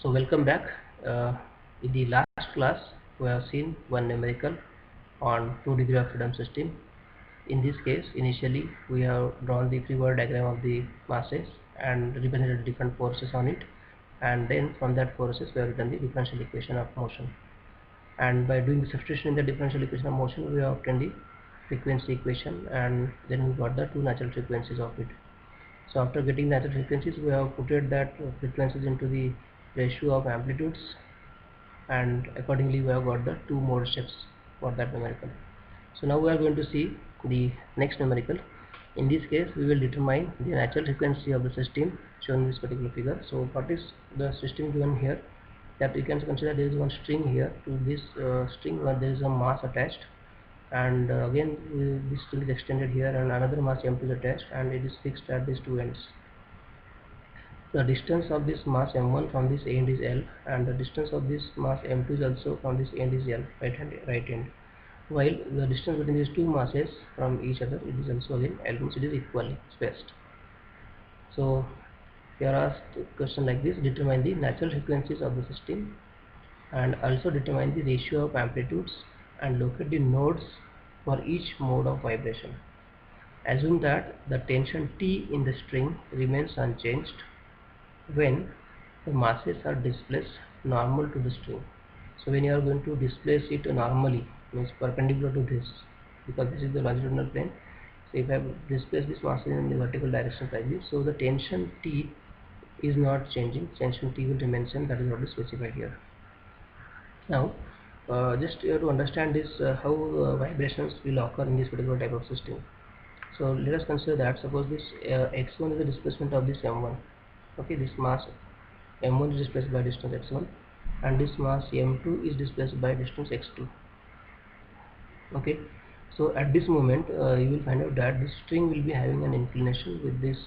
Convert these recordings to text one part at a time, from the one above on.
So welcome back. In the last class we have seen one numerical on 2 degree of freedom system. In this case, initially we have drawn the free body diagram of the masses and represented different forces on it, and then from that forces we have written the differential equation of motion, and by doing the substitution in the differential equation of motion we have obtained the frequency equation, and then we got the two natural frequencies of it. So after getting natural frequencies, we have put that frequencies into the ratio of amplitudes, and accordingly we have got the two mode steps for that numerical. So now we are going to see the next numerical. In this case we will determine the natural frequency of the system shown in this particular figure. So what is the system given here, that you can consider there is one string here. To this string there is a mass attached, and again this string is extended here and another mass m2 is attached, and it is fixed at these two ends. The distance of this mass m1 from this end is L, and the distance of this mass m2 is also from this end is L, right end, while the distance between these two masses from each other, it is also again L, means it is equally spaced. So here asked a question like this: determine the natural frequencies of the system and also determine the ratio of amplitudes and locate the nodes for each mode of vibration. Assume that the tension T in the string remains unchanged when the masses are displaced normal to the string. So when you are going to displace it normally, means perpendicular to this, because this is the longitudinal plane. So if I displace this mass in the vertical direction like this, so the tension T is not changing, tension T will remain same. That is what is specified here. Now just you have to understand this how vibrations will occur in this particular type of system. So let us consider that suppose this x1 is the displacement of this m1. Okay, this mass m1 is displaced by distance x1, and this mass m2 is displaced by distance x2. Okay, so at this moment you will find out that this string will be having an inclination with this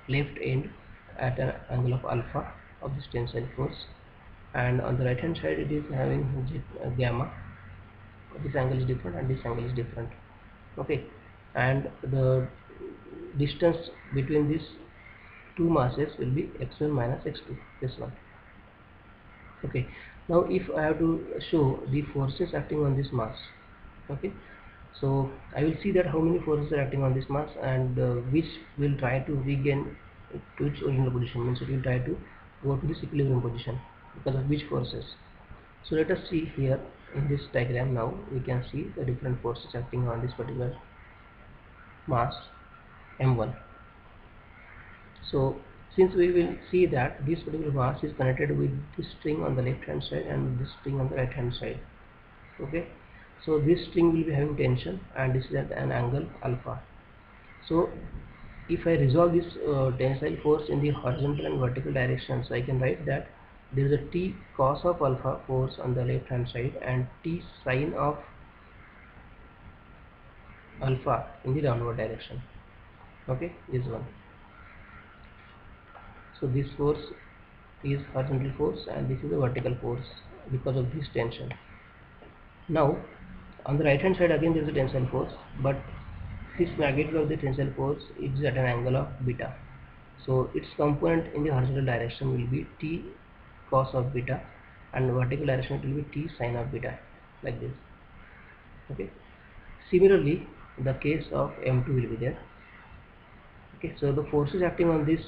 left end at an angle of alpha of this tensile force, and on the right hand side it is having gamma. This angle is different and this angle is different. Okay, and the distance between these two masses will be x1 minus x2, this one. Okay, now if I have to show the forces acting on this mass, okay, so I will see that how many forces are acting on this mass, and which will try to regain to its original position, means it will try to go to this equilibrium position because of which forces. So let us see here in this diagram. Now we can see the different forces acting on this particular mass m1. So since we will see that this particular mass is connected with this string on the left hand side and this string on the right hand side, okay, so this string will be having tension and this is at an angle alpha. So if I resolve this tensile force in the horizontal and vertical direction, so I can write that there is a T cos of alpha force on the left hand side and T sin of alpha in the downward direction. Okay, this one. So this force is horizontal force and this is a vertical force because of this tension. Now on the right hand side again there is a tensile force, but this magnitude of the tensile force is at an angle of beta. So its component in the horizontal direction will be T cos of beta, and vertical direction it will be T sin of beta, like this. Okay. Similarly, the case of M2 will be there. Okay, so the forces acting on this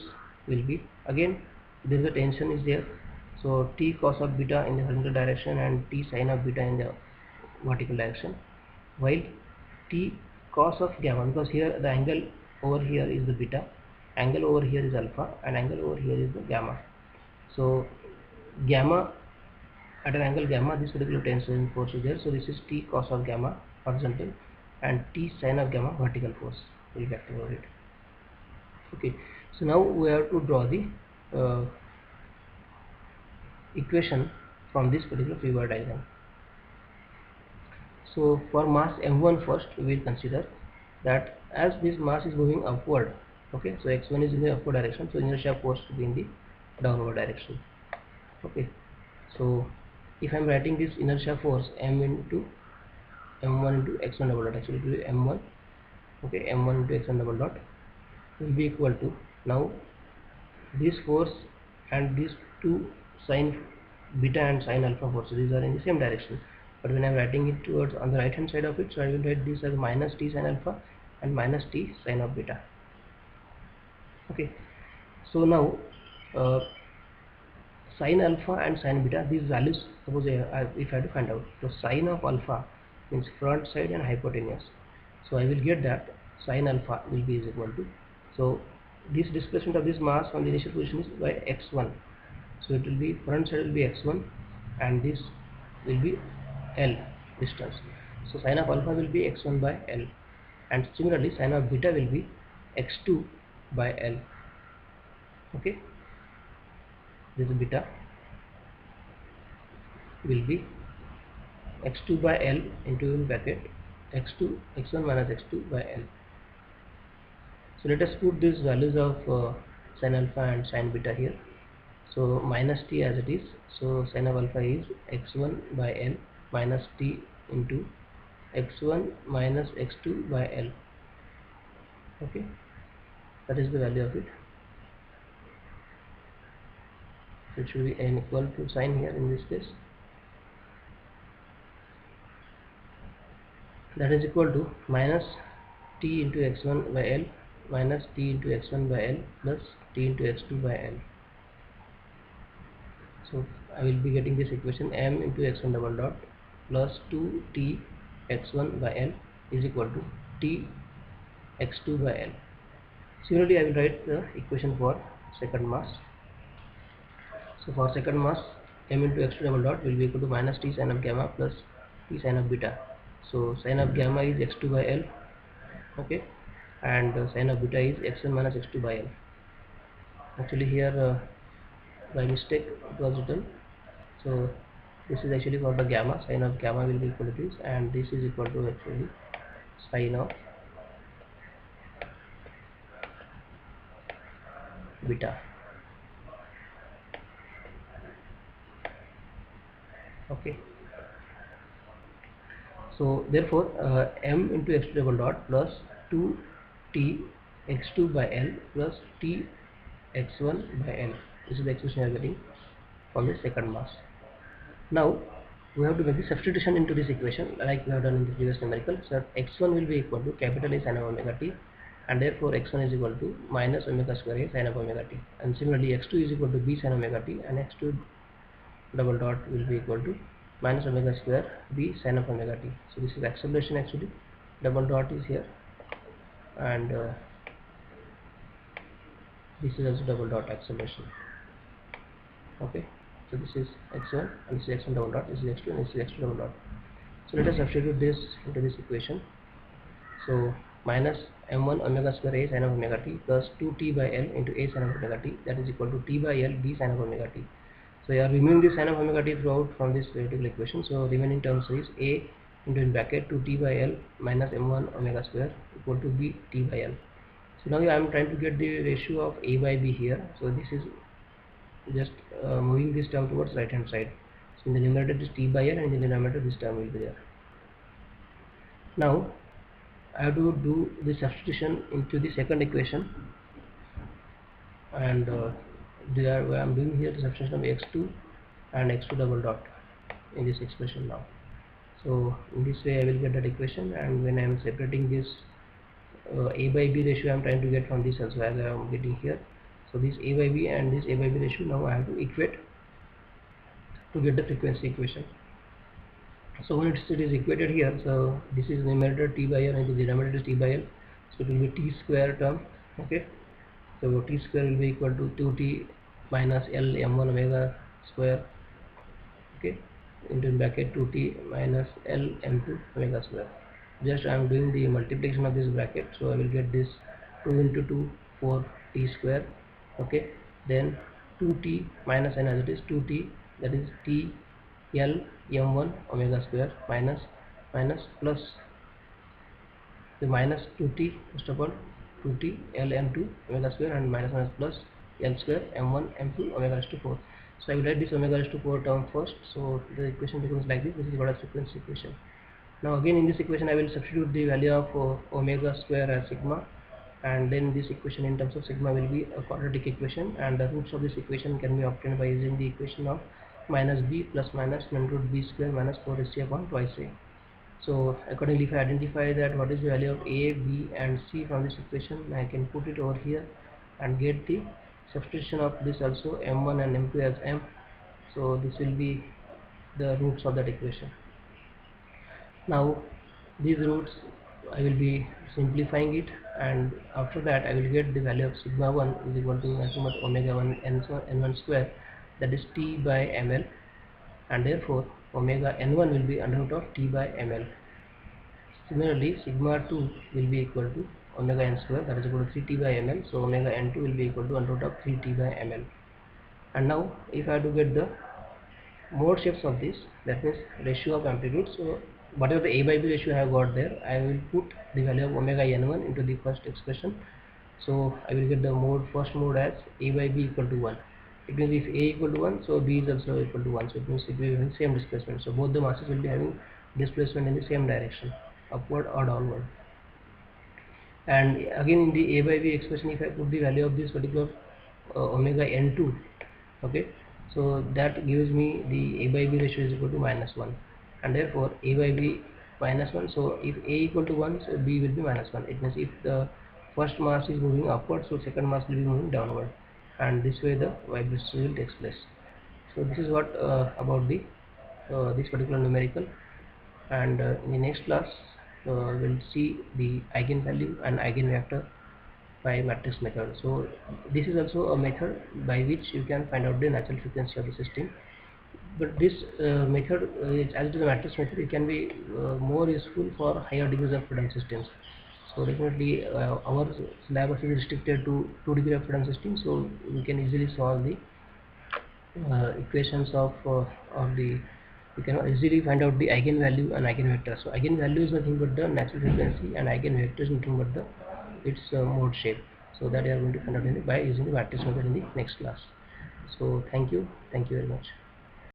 will be, again there is a tension is there, so T cos of beta in the horizontal direction and T sin of beta in the vertical direction, while T cos of gamma, because here the angle over here is the beta, angle over here is alpha, and angle over here is the gamma. So gamma at an angle gamma, this particular tension force is there, so this is T cos of gamma horizontal and T sin of gamma vertical force will be acting over it. Okay, so now we have to draw the equation from this particular free body diagram. So for mass m1 first we will consider that as this mass is moving upward, okay, so x1 is in the upward direction, so inertia force to be in the downward direction. Okay, so if I am writing this inertia force m into m1 into x1 double dot, actually it will be m1, okay, m1 into x1 double dot will be equal to, now this force and these two sine beta and sine alpha forces, these are in the same direction, but when I am writing it towards on the right hand side of it, so I will write this as minus t sine alpha and minus t sine of beta. Okay, so now sine alpha and sine beta, these values, suppose if I have to find out, so sine of alpha means front side and hypotenuse, so I will get that sine alpha will be is equal to, so this displacement of this mass from the initial position is by x1, so it will be front side will be x1 and this will be L distance, so sine of alpha will be x1 by L, and similarly sine of beta will be x2 by L. Okay, this beta will be x2 by L into bracket x1 minus x2 by L. So let us put these values of sin alpha and sin beta here. So minus t as it is, so sin of alpha is x1 by L minus t into x1 minus x2 by L. Okay, that is the value of it. So it should be n equal to sin here in this case. That is equal to minus t into x1 by L minus t into x1 by L plus t into x2 by L. So I will be getting this equation m into x1 double dot plus 2t x1 by L is equal to t x2 by L. Similarly, I will write the equation for second mass. So for second mass, m into x2 double dot will be equal to minus t sin of gamma plus t sin of beta. So sin of gamma is x2 by L, okay, and sin of beta is x1 minus x2 by L. Actually here by mistake it was written, so this is actually for the gamma, sin of gamma will be equal to this, and this is equal to actually sin of beta. Okay, so therefore m into x2 double dot plus 2t x2 by L plus t x1 by L, this is the expression you are getting from the second mass. Now we have to make the substitution into this equation like we have done in the previous numerical. So x1 will be equal to capital A sin of omega t, and therefore x1 is equal to minus omega square A sin of omega t, and similarly x2 is equal to b sin omega t, and x2 double dot will be equal to minus omega square b sin of omega t. So this is acceleration actually, double dot is here, and this is also double dot acceleration. Okay, so this is x1 and this is x1 double dot, this is x2 and this is x2 double dot. So let us substitute this into this equation. So minus m1 omega square A sin of omega t plus 2t by L into A sin of omega t, that is equal to t by L b sin of omega t. So you are removing the sin of omega t throughout from this theoretical equation. So remaining terms is A into in bracket 2t by L minus m1 omega square equal to b t by L. So now I am trying to get the ratio of A by B here. So this is just moving this term towards right hand side. So in the numerator is t by L, and in the denominator this term will be there. Now I have to do the substitution into the second equation, and there I am doing here the substitution of x2 and x2 double dot in this expression now. So in this way I will get that equation, and when I am separating this A by B ratio I am trying to get from this also, as I am getting here. So this A by B and this A by B ratio now I have to equate to get the frequency equation. So when it is equated here, so this is numerator t by L and the denominator is t by L, so it will be t square term. Okay, so t square will be equal to 2t minus L m1 omega square, okay, into bracket 2t minus L m2 omega square. Just I am doing the multiplication of this bracket, so I will get this 2 into 2 4 t square, okay, then 2t minus n as it is 2t, that is t L m1 omega square minus plus the minus 2t, first of all 2t L m2 omega square and minus plus L square m1 m2 omega raised to 4. So I will write this omega raised to 4 term first. So the equation becomes like this. This is called a frequency equation. Now again in this equation I will substitute the value of omega square as sigma, and then this equation in terms of sigma will be a quadratic equation, and the roots of this equation can be obtained by using the equation of minus b plus minus min root b square minus 4ac upon twice a. So accordingly, if I identify that what is the value of a, b and c from this equation, I can put it over here and get the substitution of this also m1 and m2 as m. So this will be the roots of that equation. Now these roots I will be simplifying it, and after that I will get the value of sigma 1 is equal to nothing but omega 1 n1 square, that is t by ml, and therefore omega n1 will be under root of t by ml. Similarly, sigma 2 will be equal to omega n square, that is equal to 3t by ml, so omega n2 will be equal to under root of 3t by ml. And now if I have to get the mode shapes of this, that means ratio of amplitude, so whatever the a by b ratio I have got there, I will put the value of omega n1 into the first expression. So I will get the first mode as a by b equal to 1. It means if a equal to 1, so b is also equal to 1, so it means it will be having same displacement, so both the masses will be having displacement in the same direction, upward or downward. And again in the a by b expression, if I put the value of this particular omega n2, okay, so that gives me the a by b ratio is equal to -1, and therefore a by b -1, so if a equal to 1, so b will be -1. It means if the first mass is moving upward, so second mass will be moving downward, and this way the vibration will take place. So this is what about the this particular numerical, and in the next class we'll see the eigenvalue and eigenvector by matrix method. So this is also a method by which you can find out the natural frequency of the system, but this method as it is a matrix method, it can be more useful for higher degrees of freedom systems. So definitely our syllabus is restricted to 2 degree of freedom system, so we can easily solve the equations of the, we can easily find out the eigenvalue and eigenvector. So eigenvalue is nothing but the natural frequency, and eigenvector is nothing but the its mode shape. So that we are going to find out by using the matrix method in the next class. So thank you very much.